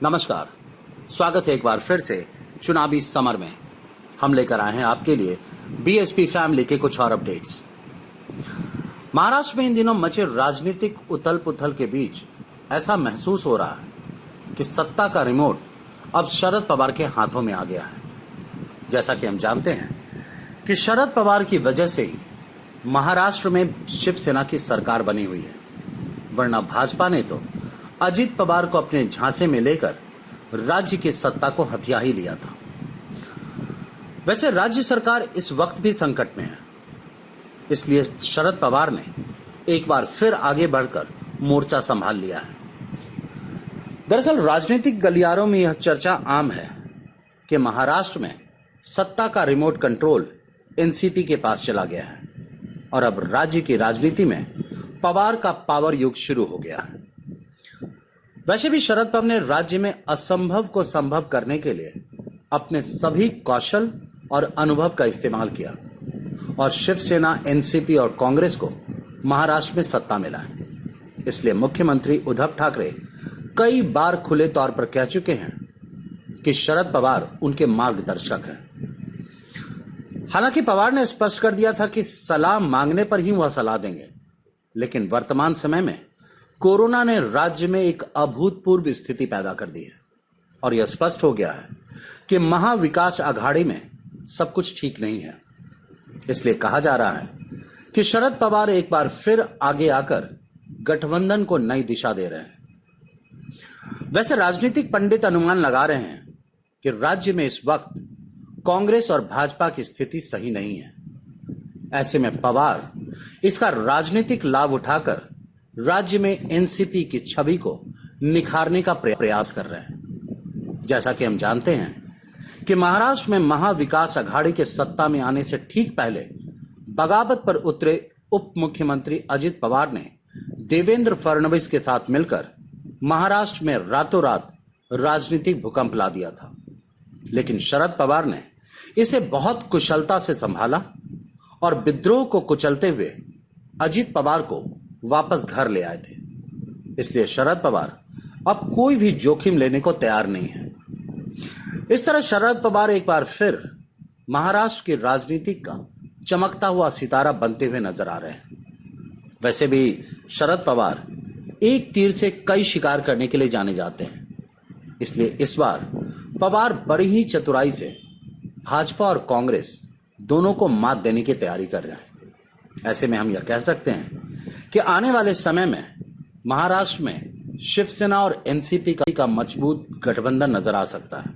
नमस्कार, स्वागत है एक बार फिर से चुनावी समर में। हम लेकर आए हैं आपके लिए बीएसपी फैमिली के कुछ और अपडेट्स। महाराष्ट्र में इन दिनों मचे राजनीतिक उथल पुथल के बीच ऐसा महसूस हो रहा है कि सत्ता का रिमोट अब शरद पवार के हाथों में आ गया है। जैसा कि हम जानते हैं कि शरद पवार की वजह से ही महाराष्ट्र में शिवसेना की सरकार बनी हुई है, वरना भाजपा ने तो अजित पवार को अपने झांसे में लेकर राज्य की सत्ता को हथिया ही लिया था। वैसे राज्य सरकार इस वक्त भी संकट में है, इसलिए शरद पवार ने एक बार फिर आगे बढ़कर मोर्चा संभाल लिया है। दरअसल राजनीतिक गलियारों में यह चर्चा आम है कि महाराष्ट्र में सत्ता का रिमोट कंट्रोल एनसीपी के पास चला गया है और अब राज्य की राजनीति में पवार का पावर युग शुरू हो गया है। वैसे भी शरद पवार ने राज्य में असंभव को संभव करने के लिए अपने सभी कौशल और अनुभव का इस्तेमाल किया और शिवसेना, एनसीपी और कांग्रेस को महाराष्ट्र में सत्ता मिला है। इसलिए मुख्यमंत्री उद्धव ठाकरे कई बार खुले तौर पर कह चुके हैं कि शरद पवार उनके मार्गदर्शक हैं। हालांकि पवार ने स्पष्ट कर दिया था कि सलाह मांगने पर ही वह सलाह देंगे, लेकिन वर्तमान समय में कोरोना ने राज्य में एक अभूतपूर्व स्थिति पैदा कर दी है और यह स्पष्ट हो गया है कि महाविकास अघाड़ी में सब कुछ ठीक नहीं है। इसलिए कहा जा रहा है कि शरद पवार एक बार फिर आगे आकर गठबंधन को नई दिशा दे रहे हैं। वैसे राजनीतिक पंडित अनुमान लगा रहे हैं कि राज्य में इस वक्त कांग्रेस और भाजपा की स्थिति सही नहीं है। ऐसे में पवार इसका राजनीतिक लाभ उठाकर राज्य में एनसीपी की छवि को निखारने का प्रयास कर रहे हैं। जैसा कि हम जानते हैं कि महाराष्ट्र में महाविकास अघाड़ी के सत्ता में आने से ठीक पहले बगावत पर उतरे उप मुख्यमंत्री अजित पवार ने देवेंद्र फडणवीस के साथ मिलकर महाराष्ट्र में रातों रात राजनीतिक भूकंप ला दिया था, लेकिन शरद पवार ने इसे बहुत कुशलता से संभाला और विद्रोह को कुचलते हुए अजित पवार को वापस घर ले आए थे। इसलिए शरद पवार अब कोई भी जोखिम लेने को तैयार नहीं है। इस तरह शरद पवार एक बार फिर महाराष्ट्र की राजनीति का चमकता हुआ सितारा बनते हुए नजर आ रहे हैं। वैसे भी शरद पवार एक तीर से कई शिकार करने के लिए जाने जाते हैं, इसलिए इस बार पवार बड़ी ही चतुराई से भाजपा और कांग्रेस दोनों को मात देने की तैयारी कर रहे हैं। ऐसे में हम यह कह सकते हैं कि आने वाले समय में महाराष्ट्र में शिवसेना और एनसीपी का मजबूत गठबंधन नजर आ सकता है।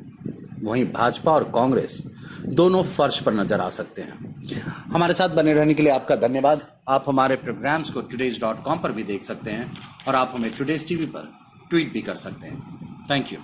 वहीं भाजपा और कांग्रेस दोनों फर्श पर नजर आ सकते हैं। हमारे साथ बने रहने के लिए आपका धन्यवाद। आप हमारे प्रोग्राम्स को today's.com पर भी देख सकते हैं और आप हमें टुडेज टीवी पर ट्वीट भी कर सकते हैं। Thank you.